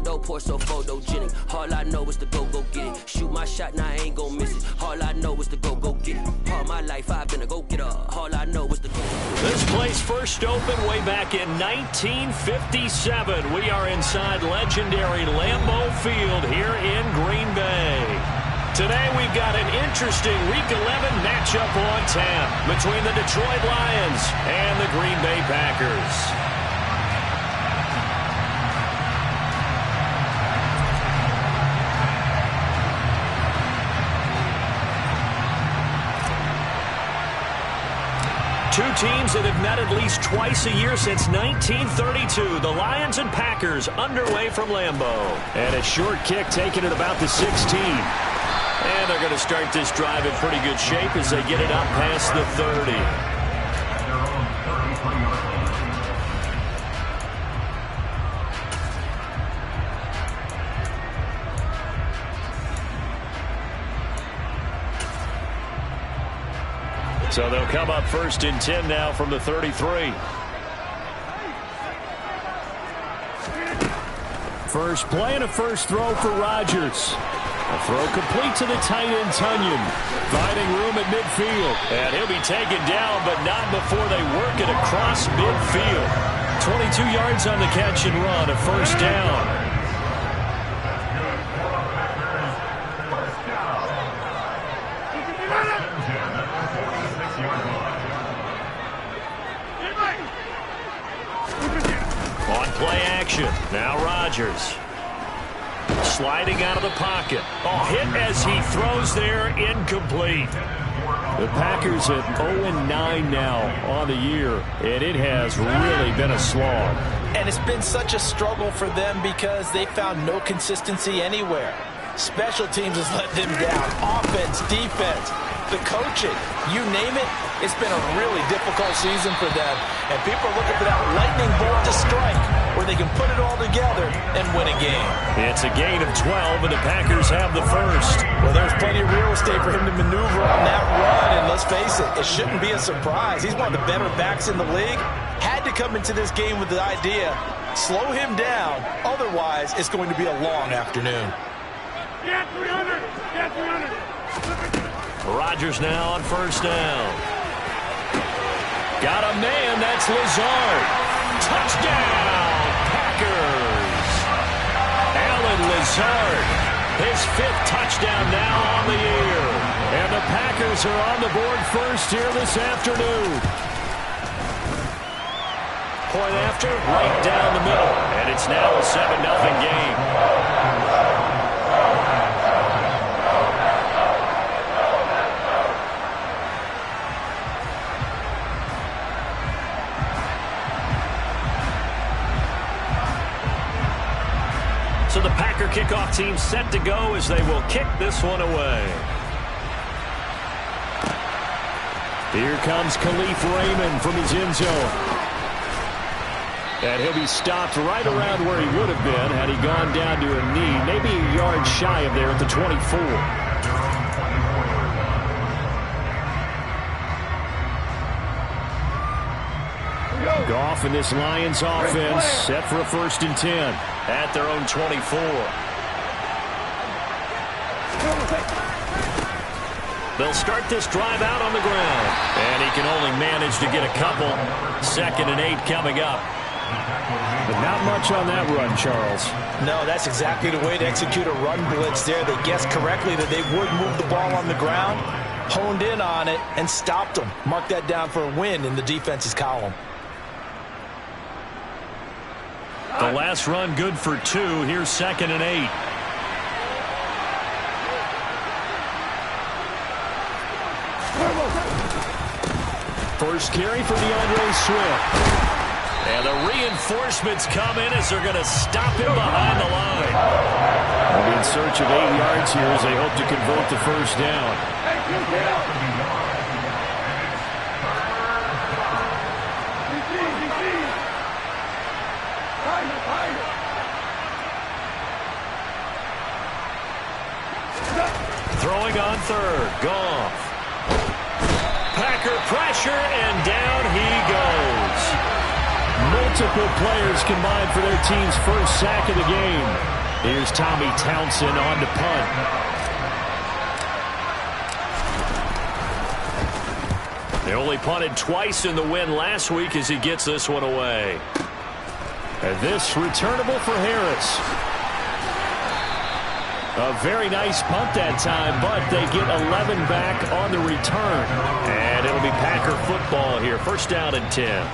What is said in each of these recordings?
photo, pour so photogenic. All I know is to go get it. Shoot my shot, now I ain't gon' miss it. All I know is to go get it. All my life I've been a go-getter. All I know is to go. This place first opened way back in 1957. We are inside legendary Lambeau Field here in Green Bay. Today we've got an interesting Week 11 matchup on tap between the Detroit Lions and the Green Bay Packers. Two teams that have met at least twice a year since 1932. The Lions and Packers underway from Lambeau. And a short kick taken at about the 16. And they're going to start this drive in pretty good shape as they get it up past the 30. So they'll come up first and 10 now from the 33. First play and a first throw for Rodgers. A throw complete to the tight end, Tunyon. Finding room at midfield. And he'll be taken down, but not before they work it across midfield. 22 yards on the catch and run, a first down. On play action, now Rodgers. Sliding out of the pocket. Oh, hit as he throws there, incomplete. The Packers at 0-9 now on the year, and it has really been a slog. And it's been such a struggle for them because they found no consistency anywhere. Special teams has let them down. Offense, defense, the coaching, you name it, it's been a really difficult season for them. And people are looking for that lightning bolt to strike where they can put it all together and win a game. It's a gain of 12, and the Packers have the first. Well, there's plenty of real estate for him to maneuver on that run. And let's face it, it shouldn't be a surprise. He's one of the better backs in the league. Had to come into this game with the idea, slow him down. Otherwise, it's going to be a long afternoon. Get 300! Get 300! Rodgers now on first down. Got a man, that's Lazard. Touchdown, Packers. Alan Lazard, his 5th touchdown now on the year. And the Packers are on the board first here this afternoon. Point after, right down the middle. And it's now a 7-0 game. So the Packer kickoff team set to go as they will kick this one away. Here comes Khalif Raymond from his end zone. And he'll be stopped right around where he would have been had he gone down to a knee, maybe a yard shy of there at the 24. Goff and this Lions offense set for a first and 10 at their own 24. They'll start this drive out on the ground. And he can only manage to get a couple. 2nd and 8 coming up. But not much on that run, Charles. No, that's exactly the way to execute a run blitz there. They guessed correctly that they would move the ball on the ground, honed in on it, and stopped them. Mark that down for a win in the defense's column. The last run good for 2. Here's 2nd and 8. First carry for DeAndre Swift. And the reinforcements come in as they're going to stop him behind the line. They'll be in search of 8 yards here as they hope to convert the first down. Throwing on third. Goff. Packer pressure, and down he goes. multiple players combined for their team's first sack of the game. Here's Tommy Townsend on to punt. They only punted twice in the win last week as he gets this one away. And this returnable for Harris. A very nice punt that time, but they get 11 back on the return. And it'll be Packer football here. First down and 10.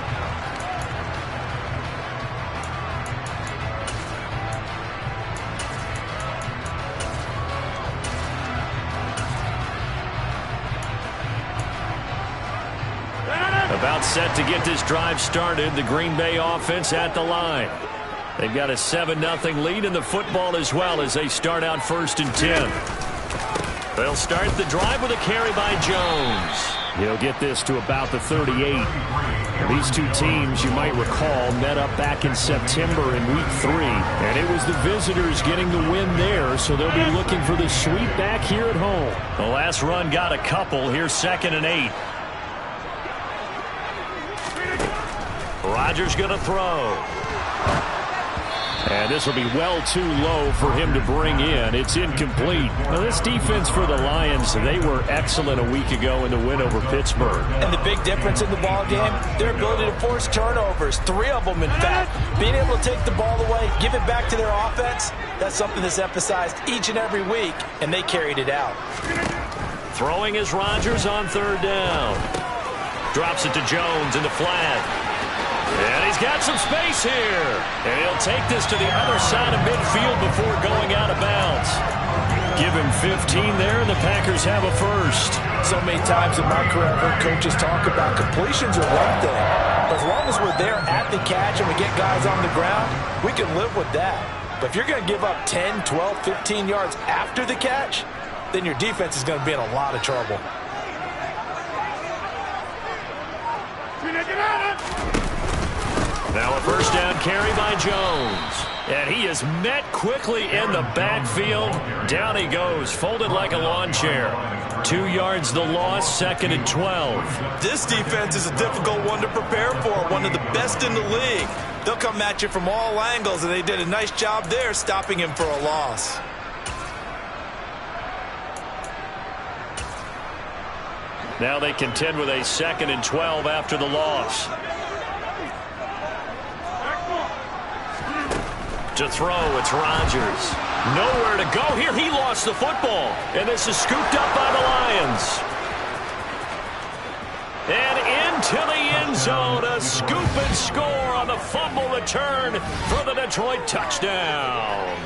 About set to get this drive started. The Green Bay offense at the line. They've got a 7-0 lead in the football as well as they start out first and 10. They'll start the drive with a carry by Jones. He'll get this to about the 38. These two teams, you might recall, met up back in September in Week 3. And it was the visitors getting the win there, so they'll be looking for the sweep back here at home. The last run got a couple. Here's 2nd and 8. Rodgers going to throw. And this will be well too low for him to bring in. It's incomplete. Now, this defense for the Lions, they were excellent a week ago in the win over Pittsburgh. And the big difference in the ball game, their ability to force turnovers. 3 of them, in fact. Being able to take the ball away, give it back to their offense, that's something that's emphasized each and every week, and they carried it out. Throwing is Rodgers on 3rd down. Drops it to Jones in the flat. And he's got some space here. And he'll take this to the other side of midfield before going out of bounds. Give him 15 there, and the Packers have a first. So many times in my career, I've heard coaches talk about completions are one thing. But as long as we're there at the catch and we get guys on the ground, we can live with that. But if you're going to give up 10, 12, 15 yards after the catch, then your defense is going to be in a lot of trouble. Now a first down carry by Jones. And he is met quickly in the backfield. Down he goes, folded like a lawn chair. 2 yards the loss, 2nd and 12. This defense is a difficult one to prepare for, one of the best in the league. They'll come at you from all angles, and they did a nice job there stopping him for a loss. Now they contend with a 2nd and 12 after the loss. To throw, it's Rodgers. Nowhere to go here. He lost the football. And this is scooped up by the Lions. And into the end zone. A scoop and score on the fumble return for the Detroit touchdown.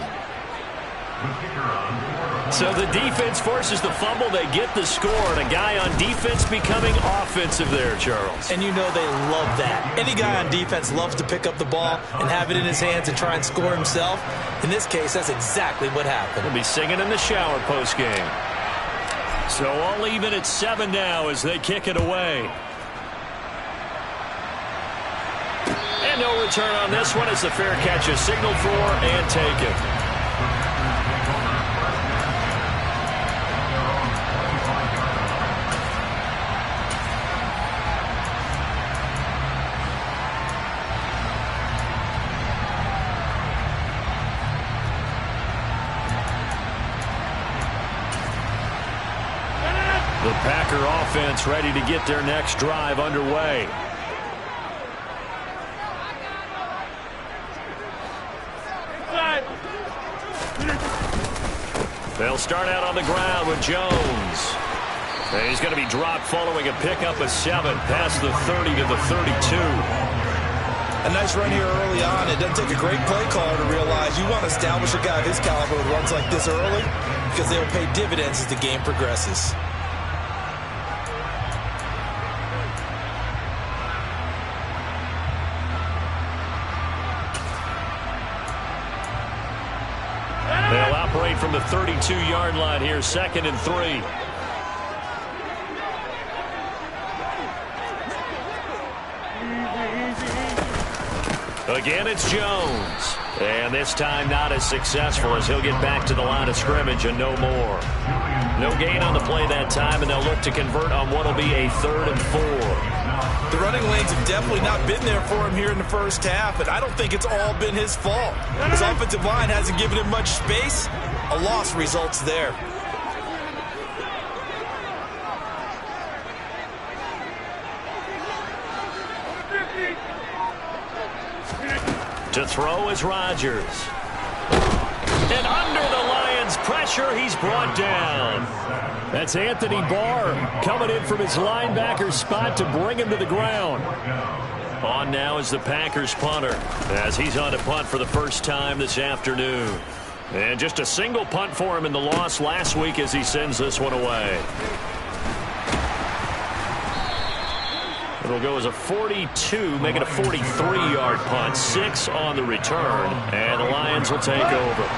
So the defense forces the fumble. They get the score. And a guy on defense becoming offensive there, Charles. And you know they love that. Any guy on defense loves to pick up the ball and have it in his hands and try and score himself. In this case, that's exactly what happened. He'll be singing in the shower postgame. So all even at 7 now as they kick it away. And no return on this one as the fair catch is signaled for and taken. The Packer offense ready to get their next drive underway. They'll start out on the ground with Jones. And he's going to be dropped following a pickup of 7 past the 30 to the 32. A nice run here early on. It doesn't take a great play caller to realize you want to establish a guy of his caliber who runs like this early because they will pay dividends as the game progresses. They'll operate from the 32-yard line here, 2nd and 3. Again, it's Jones. And this time not as successful as he'll get back to the line of scrimmage and no more. No gain on the play that time, and they'll look to convert on what will be a 3rd and 4. The running lanes have definitely not been there for him here in the first half, and I don't think it's all been his fault. His offensive line hasn't given him much space. A loss results there. To throw is Rodgers. And under the Lions' pressure, he's brought down. That's Anthony Barr coming in from his linebacker spot to bring him to the ground. On now is the Packers punter as he's on to punt for the first time this afternoon. And just a single punt for him in the loss last week as he sends this one away. It'll go as a 42, make it a 43-yard punt. 6 on the return, and the Lions will take over.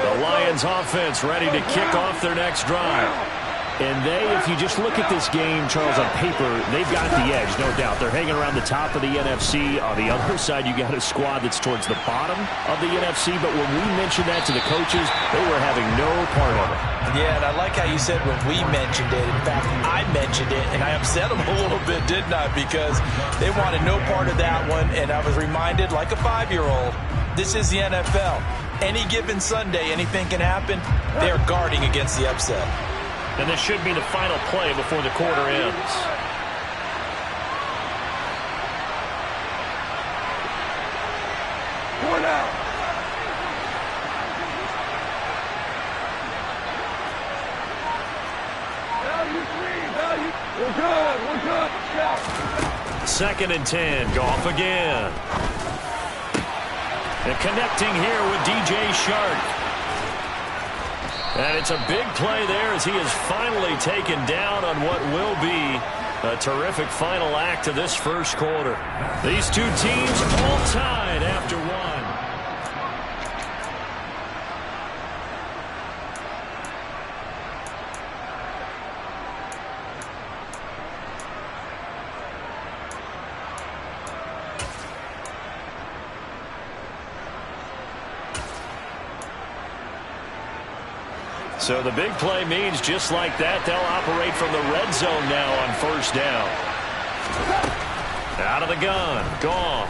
The Lions offense ready to kick off their next drive. And if you just look at this game, Charles, on paper, they've got the edge, no doubt. They're hanging around the top of the NFC. On the other side, you got a squad that's towards the bottom of the NFC. But when we mentioned that to the coaches, they were having no part of it. Yeah, and I like how you said when we mentioned it. In fact, I mentioned it, and I upset them a little bit, didn't I? Because they wanted no part of that one, and I was reminded, like a 5-year-old, this is the NFL. Any given Sunday, anything can happen. They're guarding against the upset. And this should be the final play before the quarter ends. One out. Value three, value. We're good, we're good. Yeah. 2nd and 10, Goff again. And connecting here with DJ Shark. And it's a big play there as he is finally taken down on what will be a terrific final act of this first quarter. These two teams all tied after one. So the big play means just like that, they'll operate from the red zone now on first down. Out of the gun, Goff.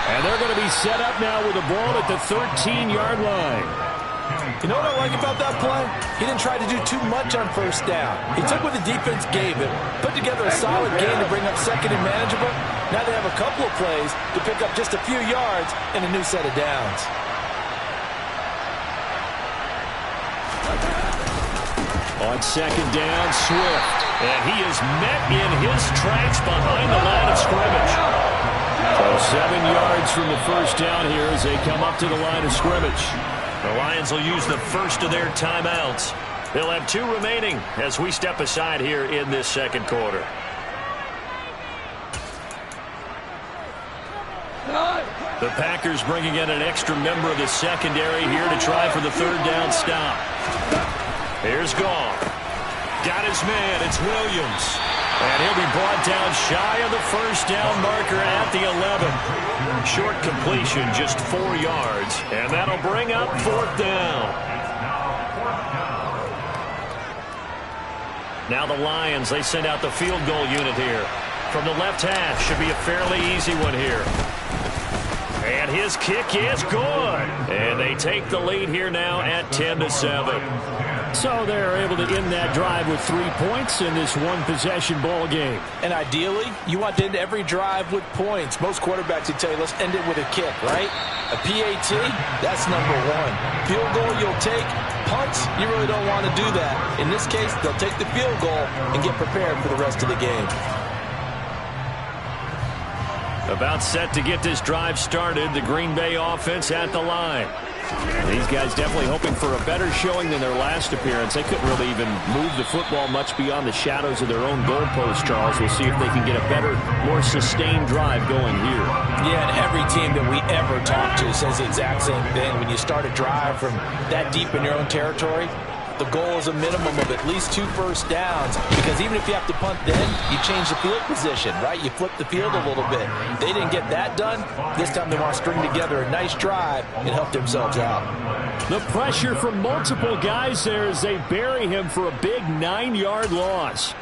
And they're going to be set up now with the ball at the 13-yard line. You know what I like about that play? He didn't try to do too much on first down. He took what the defense gave him, put together a solid game to bring up second and manageable. Now they have a couple of plays to pick up just a few yards and a new set of downs. On 2nd down, Swift. And he is met in his tracks behind the line of scrimmage. So 7 yards from the first down here as they come up to the line of scrimmage. The Lions will use the first of their timeouts. They'll have 2 remaining as we step aside here in this second quarter. The Packers bringing in an extra member of the secondary here to try for the 3rd down stop. Here's Goff. Got his man. It's Williams. And he'll be brought down shy of the first down marker at the 11. Short completion, just 4 yards. And that'll bring up 4th down. Now the Lions, they send out the field goal unit here. From the left half, should be a fairly easy one here. And his kick is good. And they take the lead here now at 10-7. So they're able to end that drive with 3 points in this one-possession ball game. And ideally, you want to end every drive with points. Most quarterbacks would tell you, let's end it with a kick, right? A PAT, that's number 1. Field goal you'll take. Punts, you really don't want to do that. In this case, they'll take the field goal and get prepared for the rest of the game. About set to get this drive started, the Green Bay offense at the line. These guys definitely hoping for a better showing than their last appearance. They couldn't really even move the football much beyond the shadows of their own goalpost, Charles. We'll see if they can get a better, more sustained drive going here. Yeah, and every team that we ever talk to says the exact same thing. When you start a drive from that deep in your own territory, the goal is a minimum of at least 2 first downs, because even if you have to punt then, you change the field position, right? You flip the field a little bit. They didn't get that done. This time they want to string together a nice drive and help themselves out. The pressure from multiple guys there as they bury him for a big 9-yard loss.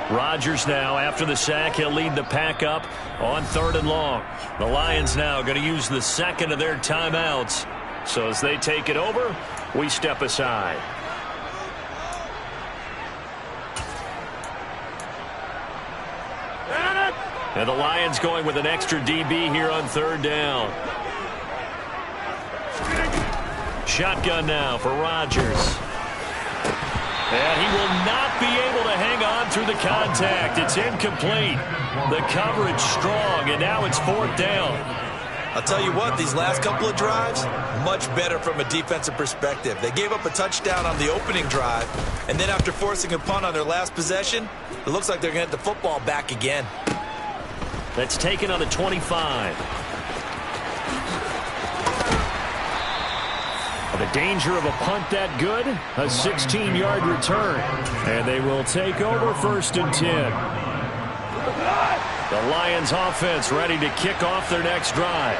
Rodgers now, after the sack, he'll lead the pack up on 3rd and long. The Lions now going to use the second of their timeouts. So as they take it over, we step aside. And the Lions going with an extra DB here on 3rd down. Shotgun now for Rodgers. And he will not be able to hang on through the contact. It's incomplete. The coverage strong, and now it's 4th down. I'll tell you what, these last couple of drives, much better from a defensive perspective. They gave up a touchdown on the opening drive, and then after forcing a punt on their last possession, it looks like they're going to get the football back again. That's taken on the 25. The danger of a punt that good, a 16-yard return. And they will take over 1st and 10. The Lions offense ready to kick off their next drive.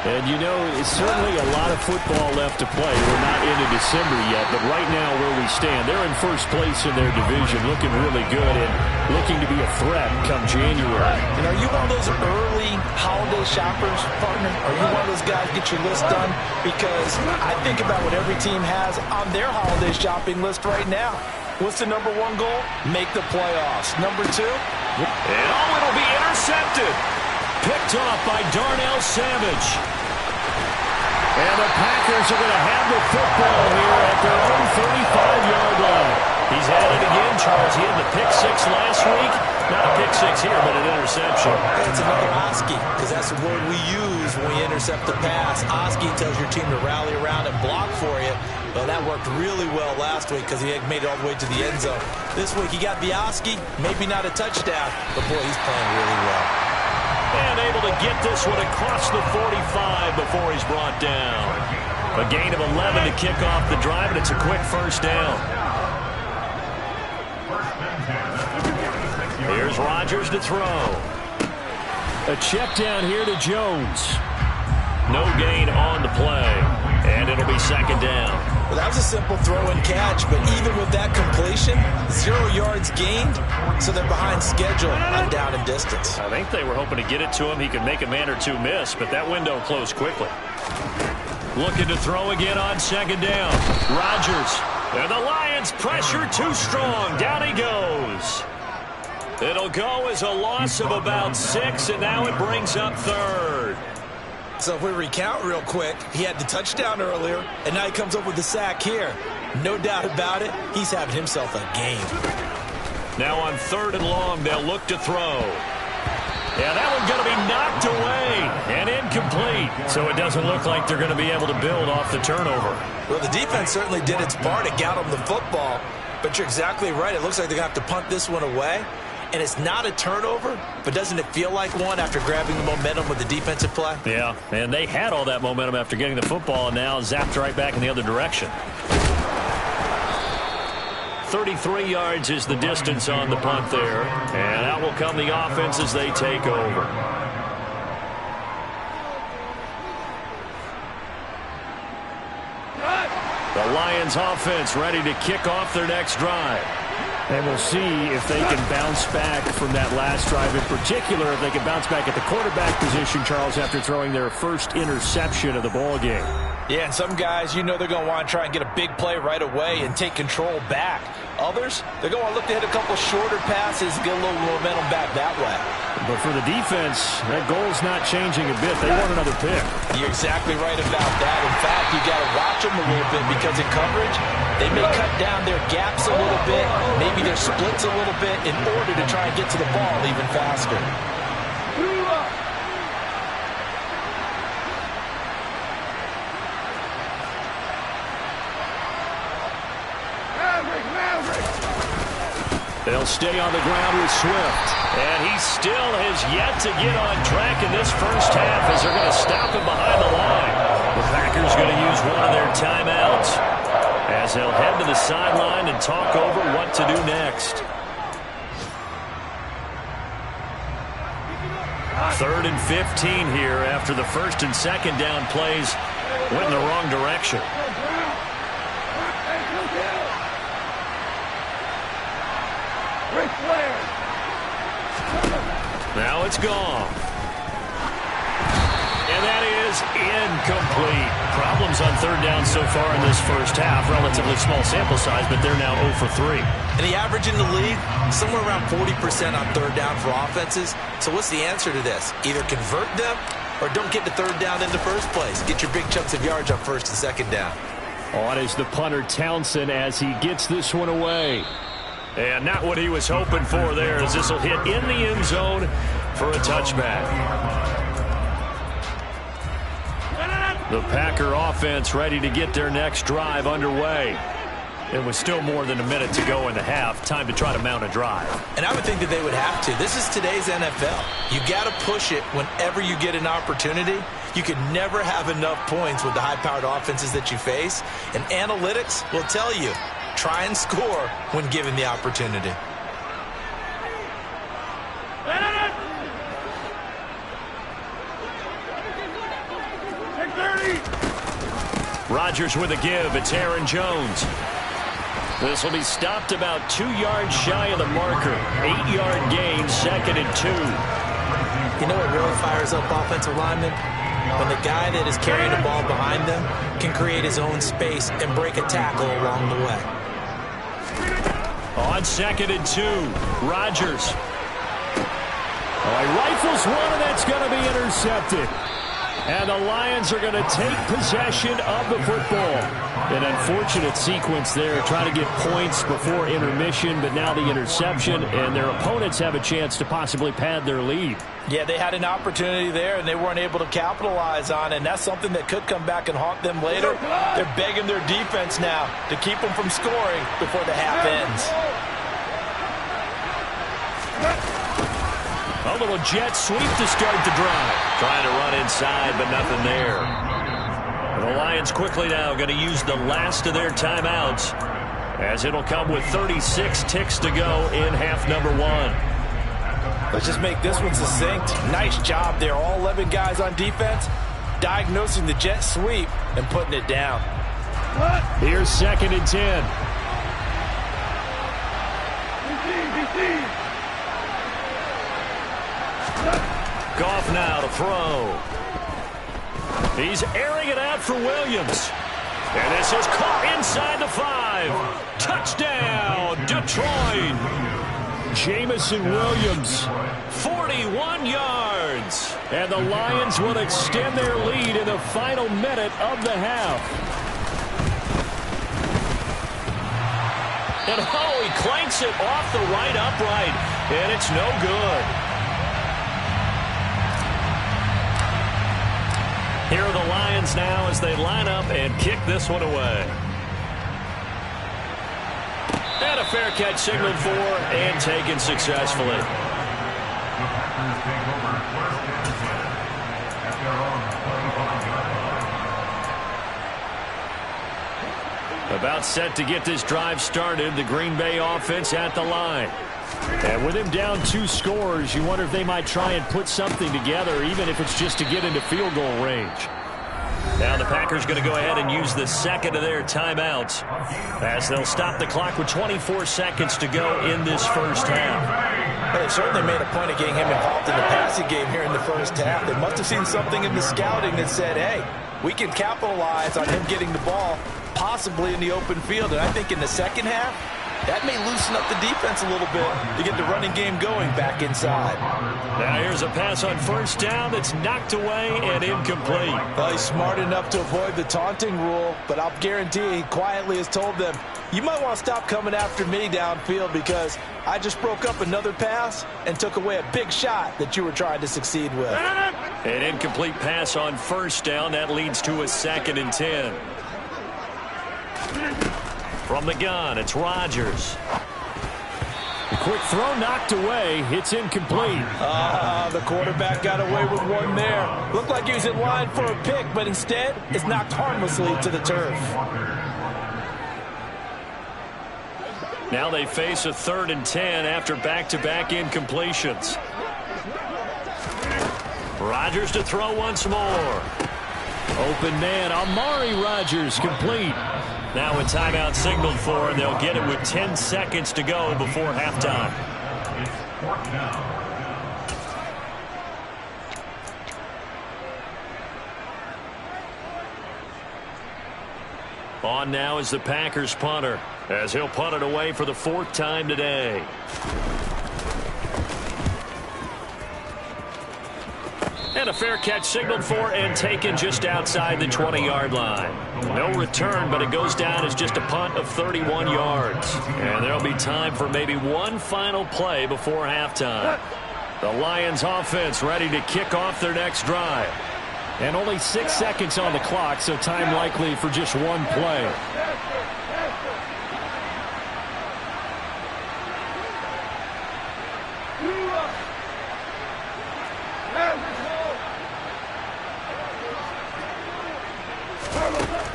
And you know, it's certainly a lot of football left to play. We're not into December yet, but right now where we stand, they're in 1st place in their division, looking really good and looking to be a threat come January. And are you one of those early holiday shoppers, partner? Are you one of those guys get your list done? Because I think about what every team has on their holiday shopping list right now. What's the #1 goal? Make the playoffs. #2? And it'll be intercepted. Picked off by Darnell Savage. And the Packers are going to have the football here at their own 35-yard line. He's had it again, Charles. He had the pick 6 last week. Not a pick 6 here, but an interception. It's another Oski, because that's the word we use when we intercept the pass. Oski tells your team to rally around and block for you. Well, that worked really well last week because he had made it all the way to the end zone. This week he got the Oski, maybe not a touchdown, but boy, he's playing really well. And able to get this one across the 45 before he's brought down. A gain of 11 to kick off the drive, and it's a quick 1st down. Here's Rodgers to throw. A check down here to Jones. No gain on the play, and it'll be 2nd down. Well, that was a simple throw and catch, but even with that completion, 0 yards gained, so they're behind schedule on down and distance. I think they were hoping to get it to him. He could make a man or two miss, but that window closed quickly. Looking to throw again on 2nd down. Rodgers. And the Lions pressure too strong. Down he goes. It'll go as a loss of about 6, and now it brings up 3rd. So if we recount real quick, he had the touchdown earlier, and now he comes up with the sack here. No doubt about it, he's having himself a game. Now on 3rd and long, they'll look to throw. Yeah, that one's going to be knocked away and incomplete. So it doesn't look like they're going to be able to build off the turnover. Well, the defense certainly did its part to get them the football, but you're exactly right. It looks like they're going to have to punt this one away. And it's not a turnover, but doesn't it feel like one after grabbing the momentum with the defensive play? Yeah, and they had all that momentum after getting the football and now zapped right back in the other direction. 33 yards is the distance on the punt there. And out will come the offense as they take over. The Lions offense ready to kick off their next drive. And we'll see if they can bounce back from that last drive. In particular, if they can bounce back at the quarterback position, Charles, after throwing their first interception of the ball game. Yeah, and some guys, you know they're going to want to try and get a big play right away and take control back. Others, they're going to look to hit a couple shorter passes, get a little momentum back that way. But for the defense, that goal's not changing a bit. They want another pick. You're exactly right about that. In fact, you got to watch them a little bit because in coverage, they may cut down their gaps a little bit, maybe their splits a little bit in order to try and get to the ball even faster. They'll stay on the ground with Swift. And he still has yet to get on track in this first half as they're going to stop him behind the line. The Packers going to use one of their timeouts as they'll head to the sideline and talk over what to do next. 3rd and 15 here after the 1st and 2nd down plays went in the wrong direction. Ric Flair. Now it's gone. And that is incomplete. Problems on third down so far in this first half. Relatively small sample size, but they're now 0 for 3. And the average in the league, somewhere around 40% on third down for offenses. So what's the answer to this? Either convert them or don't get the third down in the first place. Get your big chunks of yards on first and second down. On is the punter Townsend as he gets this one away. And not what he was hoping for there, as this will hit in the end zone for a touchback. The Packer offense ready to get their next drive underway. It was still more than a minute to go in the half. Time to try to mount a drive. And I would think that they would have to. This is today's NFL. You got to push it whenever you get an opportunity. You can never have enough points with the high-powered offenses that you face. And analytics will tell you, try and score when given the opportunity. Rodgers with a give. It's Aaron Jones. This will be stopped about 2 yards shy of the marker. 8-yard gain, 2nd and 2. You know what really fires up offensive linemen? When the guy that is carrying the ball behind them can create his own space and break a tackle along the way. On 2nd and 2, Rodgers. Oh, he rifles one, and that's going to be intercepted. And the Lions are going to take possession of the football. An unfortunate sequence there, trying to get points before intermission, but now the interception, and their opponents have a chance to possibly pad their lead. Yeah, they had an opportunity there, and they weren't able to capitalize on it, and that's something that could come back and haunt them later. They're begging their defense now to keep them from scoring before the half ends. A little jet sweep to start the drive. Trying to run inside, but nothing there. The Lions quickly now going to use the last of their timeouts, as it'll come with 36 ticks to go in half number 1. Let's just make this one succinct. Nice job there. All 11 guys on defense diagnosing the jet sweep and putting it down. Here's 2nd and 10. Goff now to throw. He's airing it out for Williams. And this is caught inside the 5. Touchdown, Detroit. Jamison Williams. 41 yards. And the Lions will extend their lead in the final minute of the half. And oh, he clanks it off the right upright. And it's no good. Here are the Lions now as they line up and kick this one away. And a fair catch signaled for and taken successfully. About set to get this drive started, the Green Bay offense at the line. And with him down 2 scores, you wonder if they might try and put something together, even if it's just to get into field goal range. Now the Packers going to go ahead and use the second of their timeouts, as they'll stop the clock with 24 seconds to go in this first half. Well, they certainly made a point of getting him involved in the passing game here in the first half. They must have seen something in the scouting that said, hey, we can capitalize on him getting the ball, possibly in the open field. And I think in the second half, that may loosen up the defense a little bit to get the running game going back inside. Now here's a pass on first down that's knocked away and incomplete. Well, he's smart enough to avoid the taunting rule, but I'll guarantee he quietly has told them, you might want to stop coming after me downfield because I just broke up another pass and took away a big shot that you were trying to succeed with. An incomplete pass on first down. That leads to a 2nd and 10. From the gun, it's Rodgers. The quick throw knocked away. It's incomplete. The quarterback got away with one there. Looked like he was in line for a pick, but instead, it's knocked harmlessly to the turf. Now they face a 3rd and 10 after back-to-back incompletions. Rodgers to throw once more. Open man, Amari Rodgers, complete. Now a timeout signaled for, and they'll get it with 10 seconds to go before halftime. On now is the Packers punter, as he'll punt it away for the 4th time today. And a fair catch signaled for and taken just outside the 20-yard line. No return, but it goes down as just a punt of 31 yards. And there'll be time for maybe one final play before halftime. The Lions offense ready to kick off their next drive. And only 6 seconds on the clock, so time likely for just one play.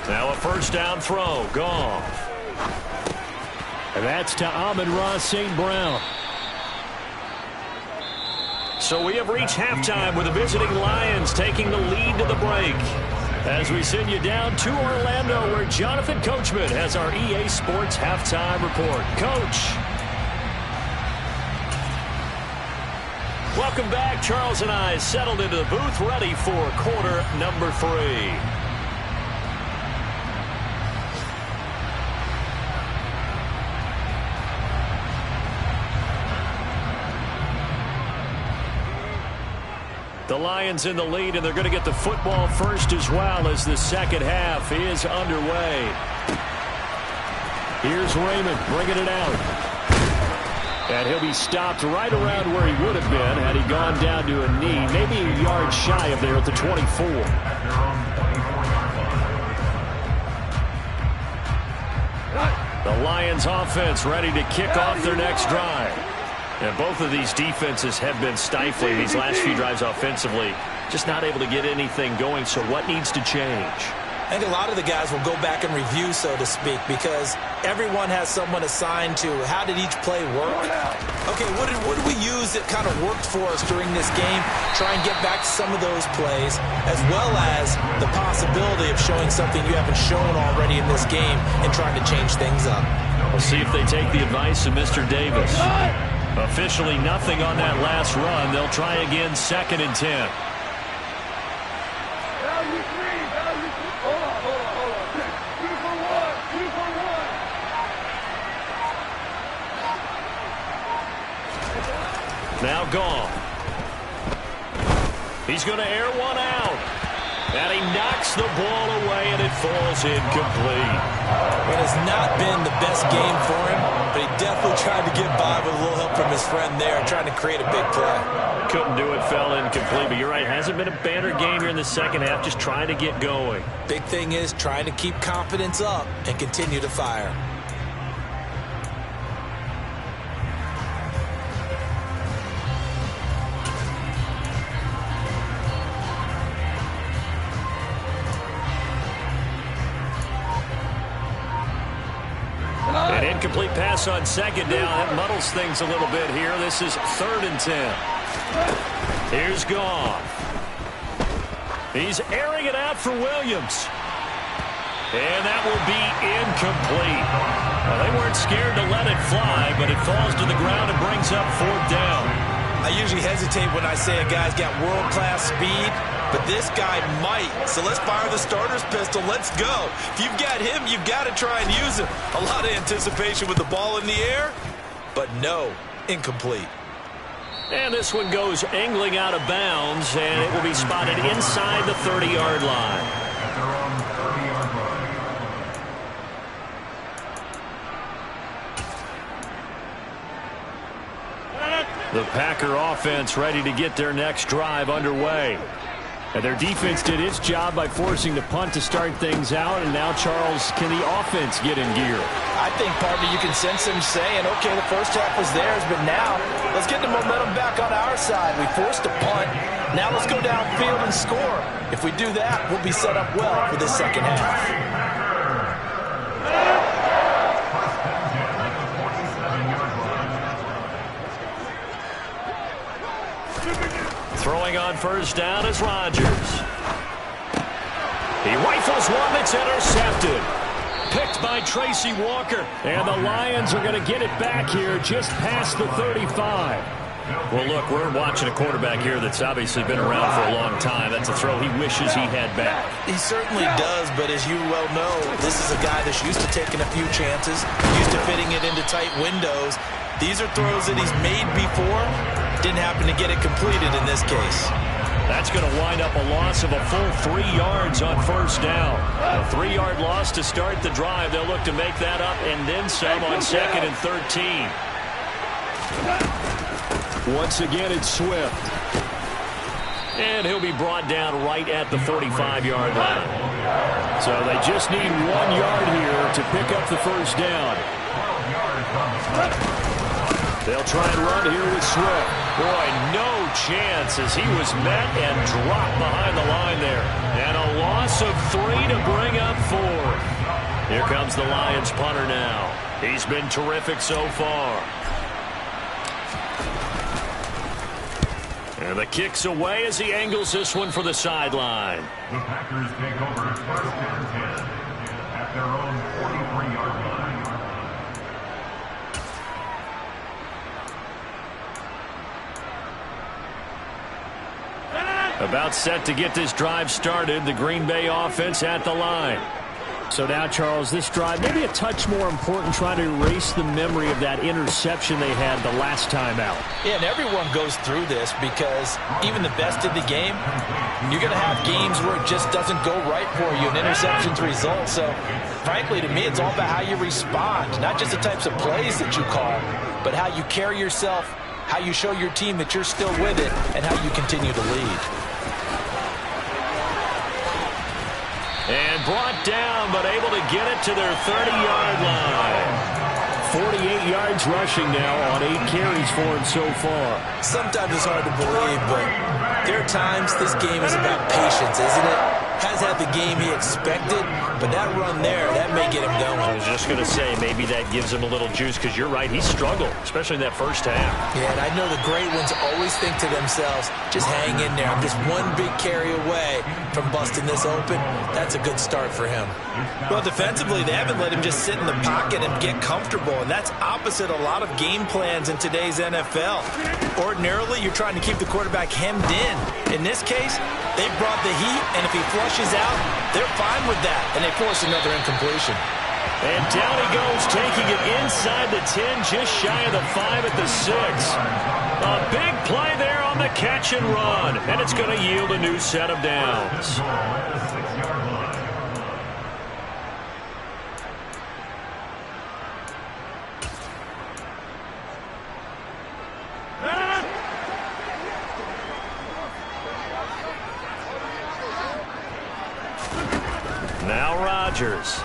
Now a first down throw. Goff. And that's to Amon-Ra St. Brown. So we have reached halftime with the visiting Lions taking the lead to the break. As we send you down to Orlando, where Jonathan Coachman has our EA Sports halftime report. Coach. Welcome back. Charles and I settled into the booth, ready for quarter number 3. The Lions in the lead, and they're going to get the football first as well as the second half is underway. Here's Raymond bringing it out. And he'll be stopped right around where he would have been had he gone down to a knee, maybe a yard shy of there at the 24. The Lions offense ready to kick off their next drive. And both of these defenses have been stifling these last few drives offensively. Just not able to get anything going, so what needs to change? I think a lot of the guys will go back and review, so to speak, because everyone has someone assigned to how did each play work. Okay, what did we use that kind of worked for us during this game? Try and get back to some of those plays, as well as the possibility of showing something you haven't shown already in this game and trying to change things up. We'll see if they take the advice of Mr. Davis. Officially nothing on that last run. They'll try again, 2nd and 10. Now Goff. He's going to air one out. And he knocks the ball away, and it falls incomplete. It has not been the best game for him, but he definitely tried to get by with a little help from his friend there, trying to create a big play. Couldn't do it, fell incomplete. But you're right, hasn't been a banner game here in the second half, just trying to get going. Big thing is trying to keep confidence up and continue to fire. An incomplete pass on 2nd down. That muddles things a little bit here. This is 3rd and 10. Here's Goff. He's airing it out for Williams. And that will be incomplete. Well, they weren't scared to let it fly, but it falls to the ground and brings up 4th down. I usually hesitate when I say a guy's got world-class speed, but this guy might. So let's fire the starter's pistol. Let's go. If you've got him, you've got to try and use him. A lot of anticipation with the ball in the air, but no, incomplete. And this one goes angling out of bounds, and it will be spotted inside the 30-yard line. The Packer offense ready to get their next drive underway. And their defense did its job by forcing the punt to start things out. And now, Charles, can the offense get in gear? I think, partner, you can sense him saying, okay, the first half was theirs, but now let's get the momentum back on our side. We forced a punt. Now let's go downfield and score. If we do that, we'll be set up well for this second half. Throwing on first down is Rodgers. He rifles one that's intercepted. Picked by Tracy Walker. And the Lions are going to get it back here just past the 35. Well, look, we're watching a quarterback here that's obviously been around for a long time. That's a throw he wishes he had back. He certainly does, but as you well know, this is a guy that's used to taking a few chances, used to fitting it into tight windows. These are throws that he's made before. Didn't happen to get it completed in this case. That's going to wind up a loss of a full 3 yards on first down. A 3-yard loss to start the drive. They'll look to make that up and then some on 2nd and 13. Once again, it's Swift. And he'll be brought down right at the 45-yard line. So they just need 1 yard here to pick up the first down. They'll try and run here with Swift. Boy, no chance as he was met and dropped behind the line there. And a loss of 3 to bring up 4. Here comes the Lions punter now. He's been terrific so far. And the kick's away as he angles this one for the sideline. The Packers take over 1st and 10 at their own 43-yard line. About set to get this drive started. The Green Bay offense at the line. So now, Charles, this drive maybe a touch more important, trying to erase the memory of that interception they had the last time out. Yeah, and everyone goes through this because even the best in the game, you're going to have games where it just doesn't go right for you, and interceptions result. So, frankly, to me, it's all about how you respond, not just the types of plays that you call, but how you carry yourself, how you show your team that you're still with it, and how you continue to lead. And brought down, but able to get it to their 30-yard line. 48 yards rushing now on 8 carries for him so far. Sometimes it's hard to believe, but there are times this game is about patience, isn't it? Has had the game he expected, but that run there, that may get him going. I was just going to say, maybe that gives him a little juice, because you're right, he struggled, especially in that first half. Yeah, and I know the great ones always think to themselves, just hang in there. I'm just one big carry away from busting this open. That's a good start for him. Well, defensively, they haven't let him just sit in the pocket and get comfortable, and that's opposite a lot of game plans in today's NFL. Ordinarily, you're trying to keep the quarterback hemmed in. In this case, they brought the heat, and if he flushes out, they're fine with that, and they force another incompletion. And down he goes, taking it inside the 10, just shy of the 5 at the 6. A big play there on the catch and run, and it's going to yield a new set of downs. Now Rodgers.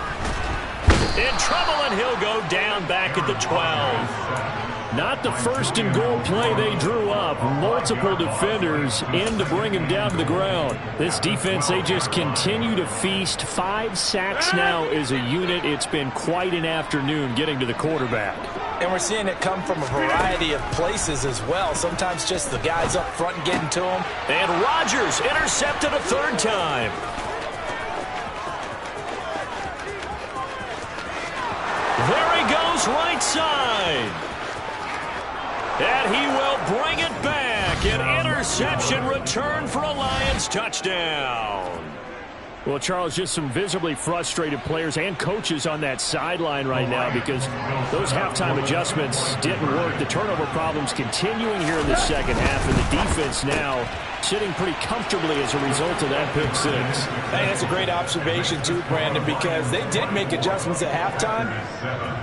In trouble, and he'll go down back at the 12. Not the first and goal play they drew up. Multiple defenders in to bring him down to the ground. This defense, they just continue to feast. 5 sacks now as a unit. It's been quite an afternoon getting to the quarterback. And we're seeing it come from a variety of places as well. Sometimes just the guys up front getting to him. And Rodgers intercepted a 3rd time. There he goes, right side. And he will bring it back. An interception return for a Lions touchdown. Well, Charles, just some visibly frustrated players and coaches on that sideline right now because those halftime adjustments didn't work. The turnover problems continuing here in the second half, and the defense now sitting pretty comfortably as a result of that pick 6. Hey, that's a great observation too, Brandon, because they did make adjustments at halftime.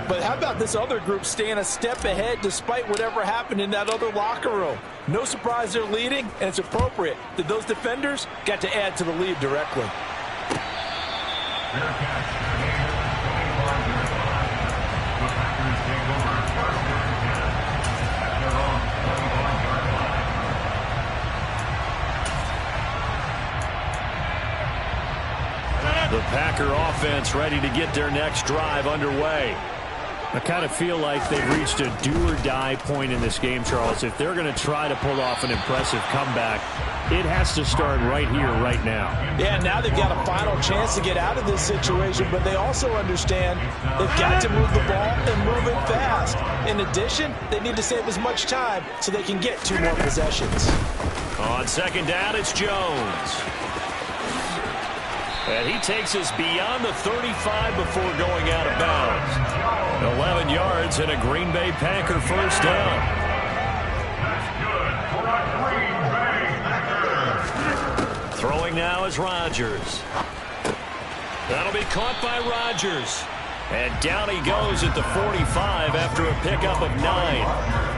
But how about this other group staying a step ahead despite whatever happened in that other locker room? No surprise they're leading, and it's appropriate that those defenders got to add to the lead directly. The Packer offense ready to get their next drive underway. I kind of feel like they've reached a do-or-die point in this game, Charles. If they're going to try to pull off an impressive comeback, it has to start right here, right now. Yeah, now they've got a final chance to get out of this situation, but they also understand they've got to move the ball and move it fast. In addition, they need to save as much time so they can get 2 more possessions. On second down, it's Jones. And he takes us beyond the 35 before going out of bounds. 11 yards and a Green Bay Packer first down. Throwing now is Rodgers. That'll be caught by Rodgers. And down he goes at the 45 after a pickup of 9.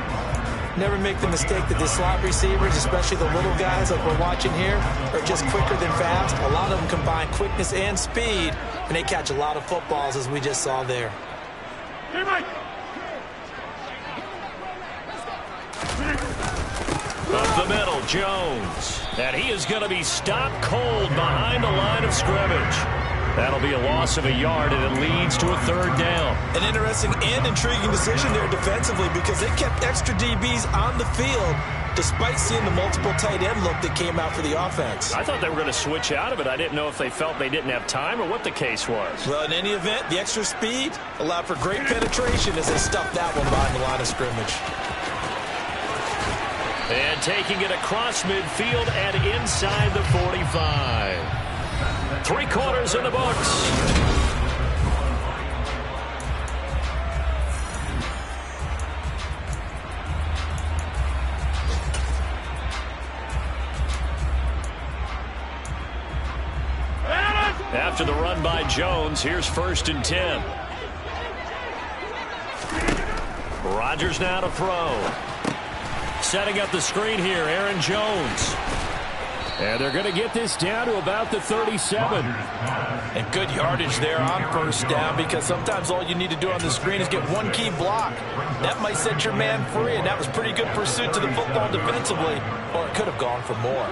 Never make the mistake that the slot receivers, especially the little guys like we're watching here, are just quicker than fast. A lot of them combine quickness and speed, and they catch a lot of footballs, as we just saw there. Up the middle, Jones. And he is going to be stopped cold behind the line of scrimmage. That'll be a loss of a yard, and it leads to a third down. An interesting and intriguing decision there defensively because they kept extra DBs on the field despite seeing the multiple tight end look that came out for the offense. I thought they were going to switch out of it. I didn't know if they felt they didn't have time or what the case was. Well, in any event, the extra speed allowed for great penetration as they stuffed that one behind the line of scrimmage. And taking it across midfield and inside the 45. 3 quarters in the books. After the run by Jones, here's 1st and 10. Rodgers now to throw. Setting up the screen here, Aaron Jones. And they're going to get this down to about the 37. And good yardage there on 1st down because sometimes all you need to do on the screen is get 1 key block. That might set your man free, and that was pretty good pursuit to the football defensively, or it could have gone for more.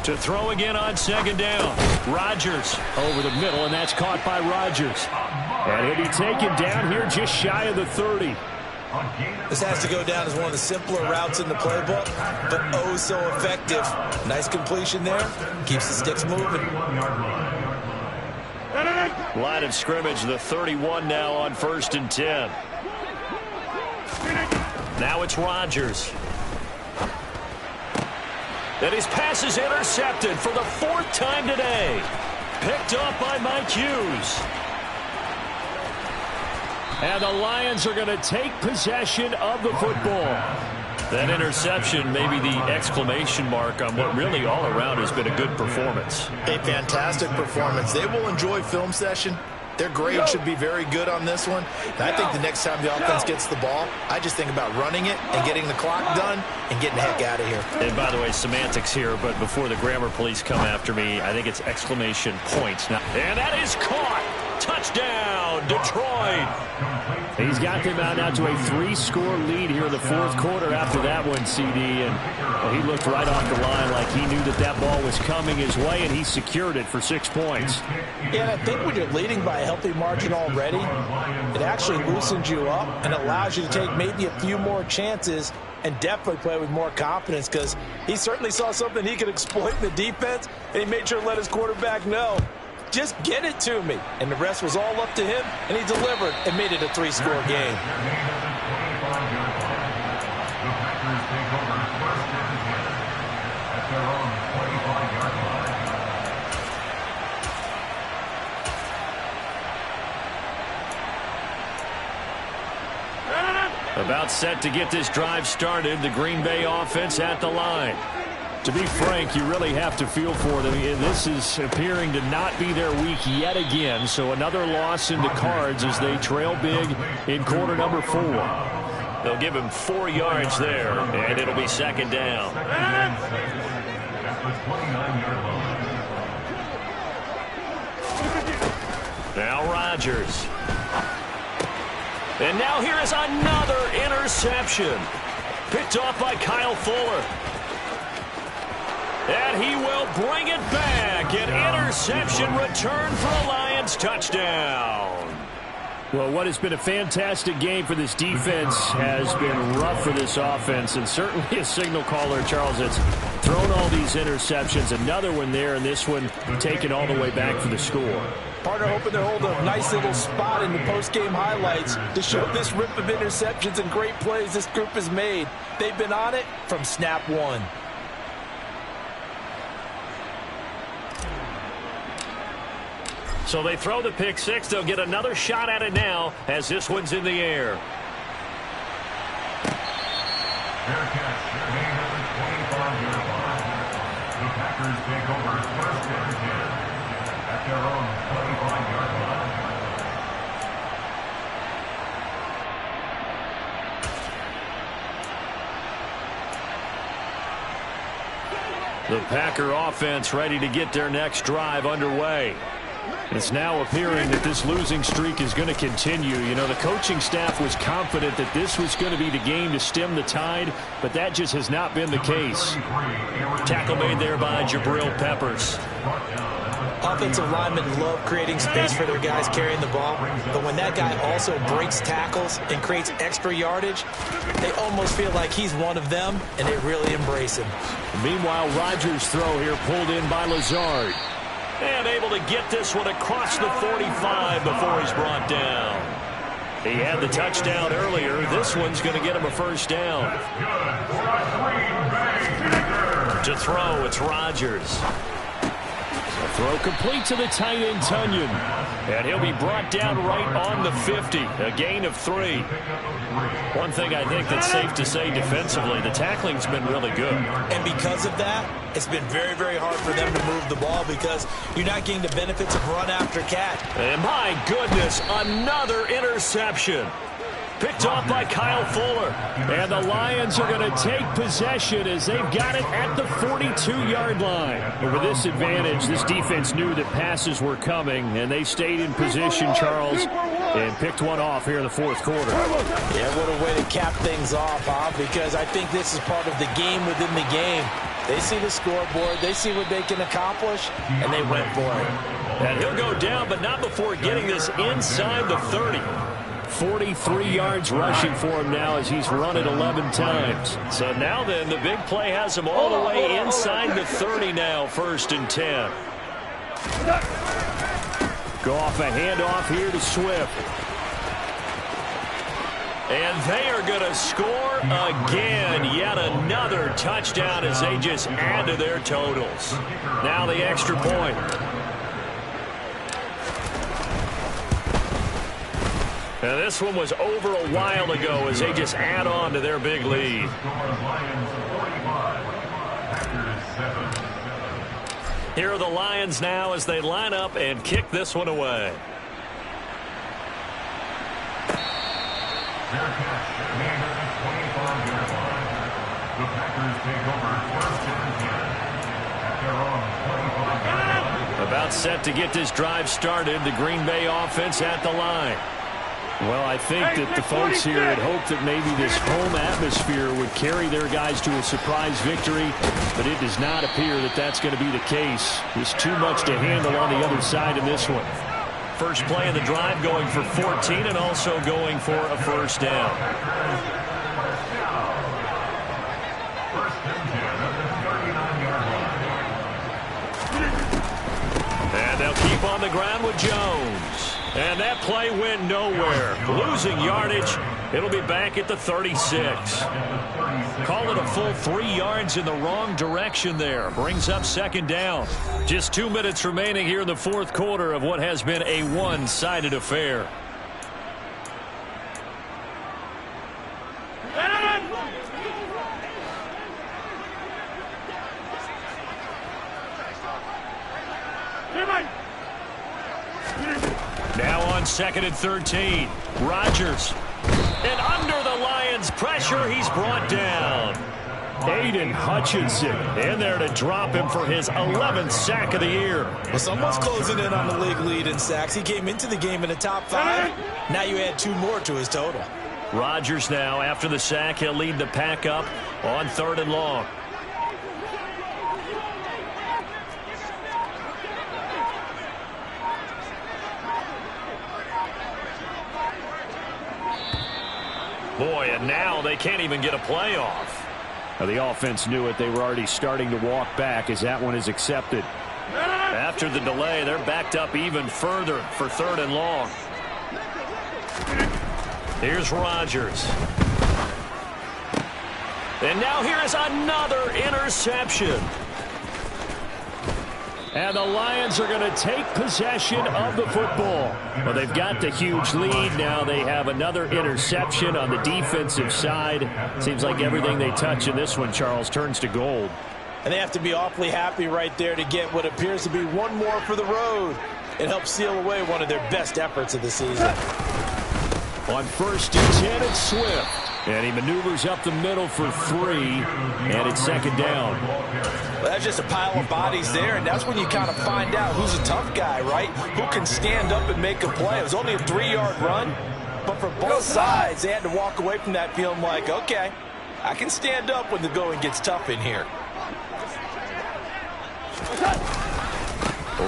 To throw again on 2nd down. Rodgers over the middle, and that's caught by Rodgers. And he'll be taken down here just shy of the 30. This has to go down as one of the simpler routes in the playbook, but oh so effective. Nice completion there. Keeps the sticks moving. Line of scrimmage, the 31 now on 1st and 10. Now it's Rodgers. And his pass is intercepted for the 4th time today. Picked up by Mike Hughes. And the Lions are going to take possession of the football. That interception may be the exclamation mark on what really all around has been a good performance. A fantastic performance. They will enjoy film session. Their grade should be very good on this one. And I think the next time the offense gets the ball, I just think about running it and getting the clock done and getting the heck out of here. And by the way, semantics here, but before the grammar police come after me, I think it's exclamation points. Now, and that is caught. Touchdown, Detroit. He's got them out now to a 3-score lead here in the 4th quarter after that one, CD. And well, he looked right off the line like he knew that that ball was coming his way, and he secured it for 6 points. Yeah, and I think when you're leading by a healthy margin already, it actually loosens you up and allows you to take maybe a few more chances and definitely play with more confidence because he certainly saw something he could exploit in the defense, and he made sure to let his quarterback know, just get it to me. And the rest was all up to him, and he delivered and made it a 3-score game. About set to get this drive started, the Green Bay offense at the line. To be frank, you really have to feel for them. This is appearing to not be their week yet again. So another loss in the cards as they trail big in quarter number 4. They'll give him 4 yards there, and it'll be 2nd down. Now Rodgers. And now here is another interception. Picked off by Kyle Fuller. And he will bring it back. An interception return for a Lions touchdown. Well, what has been a fantastic game for this defense has been rough for this offense, and certainly a signal caller, Charles, that's thrown all these interceptions. Another one there, and this one taken all the way back for the score. Partner hoping to hold a nice little spot in the post-game highlights to show this rip of interceptions and great plays this group has made. They've been on it from snap one. So they throw the pick six. They'll get another shot at it now as this one's in the air. Fair catch. Gain of the 25-yard line. The Packers take over first and 10 at their own 25-yard line. The Packer offense ready to get their next drive underway. It's now appearing that this losing streak is going to continue. You know, the coaching staff was confident that this was going to be the game to stem the tide, but that just has not been the case. Tackle made there by Jabril Peppers. Offensive linemen love creating space for their guys carrying the ball, but when that guy also breaks tackles and creates extra yardage, they almost feel like he's one of them, and they really embrace him. Meanwhile, Rodgers' throw here pulled in by Lazard. And able to get this one across the 45 before he's brought down. He had the touchdown earlier. This one's going to get him a first down. To throw, it's Rodgers. A throw complete to the tight end, Tunyon. And he'll be brought down right on the 50. A gain of 3. One thing I think that's safe to say defensively, the tackling's been really good. And because of that, it's been very, very hard for them to move the ball because you're not getting the benefits of run after catch. And my goodness, another interception. Picked off by Kyle Fuller. And the Lions are going to take possession as they've got it at the 42-yard line. But with this advantage, this defense knew that passes were coming, and they stayed in position, Charles, and picked one off here in the fourth quarter. Yeah, what a way to cap things off, huh? Because I think this is part of the game within the game. They see the scoreboard, they see what they can accomplish, and they went for it. And he'll go down, but not before getting this inside the 30. 43 yards rushing for him now as he's run it 11 times. So now then, the big play has him all the way inside the 30 now, 1st and 10. Go off a handoff here to Swift. And they are going to score again. Yet another touchdown as they just add to their totals. Now the extra point. And this one was over a while ago as they just add on to their big lead. Here are the Lions now as they line up and kick this one away. Fair catch. Gain of the 25-yard line. The Packers take over 1st and 10 at their own 25-yard line. About set to get this drive started. The Green Bay offense at the line. Well, I think that the folks here had hoped that maybe this home atmosphere would carry their guys to a surprise victory, but it does not appear that that's going to be the case. There's too much to handle on the other side in this one. First play of the drive going for 14 and also going for a first down. And they'll keep on the ground with Jones. And that play went nowhere. Losing yardage. It'll be back at the 36. Call it a full 3 yards in the wrong direction there. Brings up 2nd down. Just 2 minutes remaining here in the fourth quarter of what has been a one-sided affair. Now on 2nd and 13. Rodgers. And under the Lions' pressure, he's brought down. Aiden Hutchinson in there to drop him for his 11th sack of the year. Well, someone's closing in on the league lead in sacks. He came into the game in the top 5. Now you add 2 more to his total. Rodgers now, after the sack, he'll lead the pack up on 3rd and long. Boy, and now they can't even get a play off. Now, the offense knew it. They were already starting to walk back as that one is accepted. After the delay, they're backed up even further for 3rd and long. Here's Rodgers. And now here is another interception. And the Lions are going to take possession of the football. Well, they've got the huge lead. Now they have another interception on the defensive side. Seems like everything they touch in this one, Charles, turns to gold. And they have to be awfully happy right there to get what appears to be one more for the road. It helps seal away one of their best efforts of the season. On 1st and 10, it's Swift. And he maneuvers up the middle for 3, and it's 2nd down. Well, that's just a pile of bodies there, and that's when you kind of find out who's a tough guy, right? Who can stand up and make a play. It was only a 3-yard run, but for both sides, they had to walk away from that feeling like, okay, I can stand up when the going gets tough in here.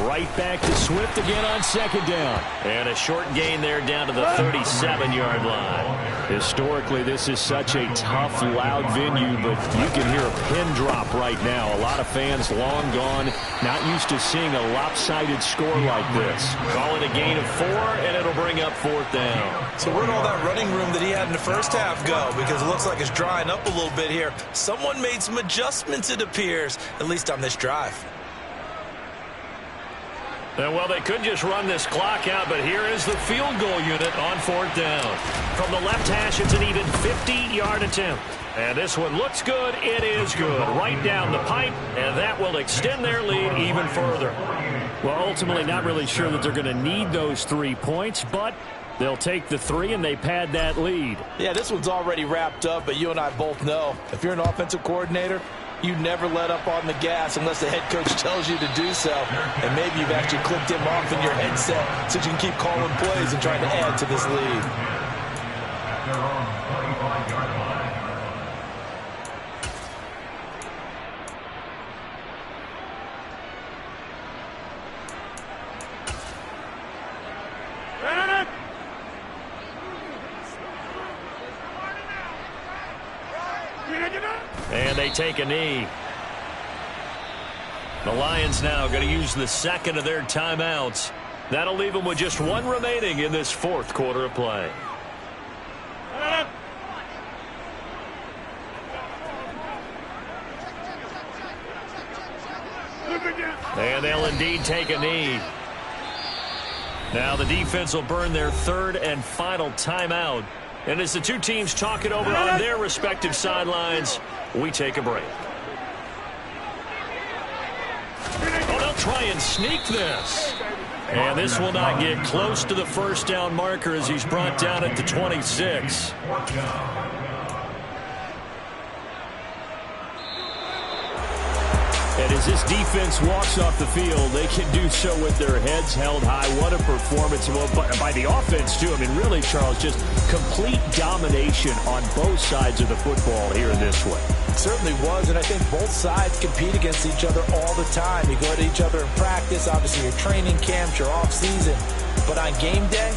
Right back to Swift again on 2nd down. And a short gain there down to the 37-yard line. Historically, this is such a tough, loud venue, but you can hear a pin drop right now. A lot of fans long gone, not used to seeing a lopsided score like this. Call it a gain of 4, and it'll bring up 4th down. So where'd all that running room that he had in the first half go? Because it looks like it's drying up a little bit here. Someone made some adjustments, it appears, at least on this drive. And, well, they could just run this clock out, but here is the field goal unit on 4th down. From the left hash, it's an even 50-yard attempt. And this one looks good. It is good. Right down the pipe, and that will extend their lead even further. Well, ultimately, not really sure that they're going to need those 3 points, but they'll take the 3, and they pad that lead. Yeah, this one's already wrapped up, but you and I both know if you're an offensive coordinator, you never let up on the gas unless the head coach tells you to do so. And maybe you've actually clicked him off in your headset so you can keep calling plays and trying to add to this lead. At their own 25-yard line. And they take a knee. The Lions now going to use the 2nd of their timeouts. That'll leave them with just 1 remaining in this 4th quarter of play. And they'll indeed take a knee. Now the defense will burn their 3rd and final timeout. And as the two teams talk it over on their respective sidelines, we take a break. Oh, they'll try and sneak this. And this will not get close to the 1st down marker as he's brought down at the 26. And as this defense walks off the field, they can do so with their heads held high. What a performance by the offense, too. I mean, really, Charles, just complete domination on both sides of the football here in this one. It certainly was, and I think both sides compete against each other all the time. You go at each other in practice, obviously your training camps, your off-season. But on game day,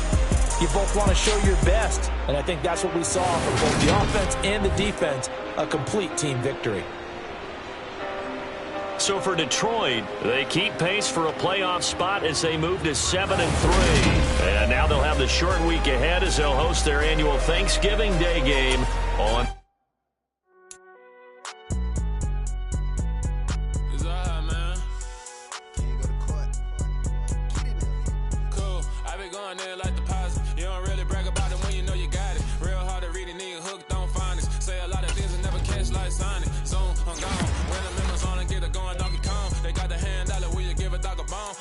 you both want to show your best. And I think that's what we saw from both the offense and the defense, a complete team victory. So for Detroit, they keep pace for a playoff spot as they move to 7-3. And now they'll have the short week ahead as they'll host their annual Thanksgiving Day game on.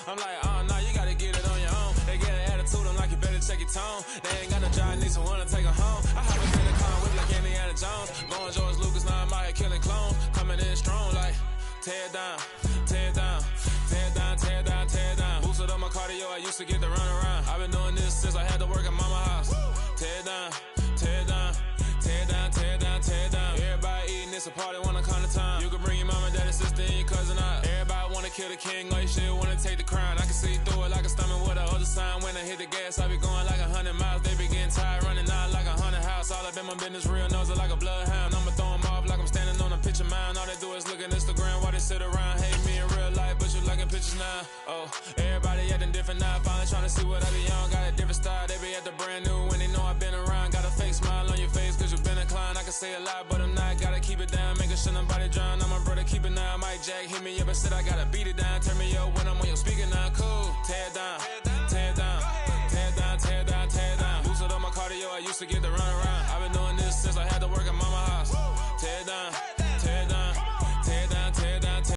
I'm like, oh, no, you gotta get it on your own. They get an attitude, I'm like, you better check your tone. They ain't got no job, need someone to take her home. I hop in the car with like Indiana Jones. Going George Lucas, now I'm out here killing clones. Coming in strong, like, tear down, tear down, tear down, tear down, tear down. Boosted up my cardio, I used to get to run around. I've been doing this since I had to work at mama house. Tear down, tear down, tear down, tear down, tear down. Everybody eating, it's a party when I come to time. You can bring your mama, daddy, sister, and your cousin out. Everybody wanna kill the king, or you shit wanna take the crown. I can see through it like a stomach with a other sign. When I hit the gas, I be going like 100 miles. They be getting tired, running out like 100 house. All up in live my business real, nose it like a bloodhound. I'ma throw 'em off like I'm standing on a picture mound. All they do is look at Instagram while they sit around. Hate me in real life, but you liking pictures now. Oh, everybody acting different now. Finally trying to see what I be on. Got a different style, they be at the brand new when they know I've been around. Got a fake smile on your face cause you've been inclined. I can say a lot, but I'm not. Gotta keep it down, making sure nobody drown. I'm my brother, keep it down. Mike Jack hit me up and said I gotta beat it down. Turn me up when I'm on your speaker now. Cool, tear it down, tear it down.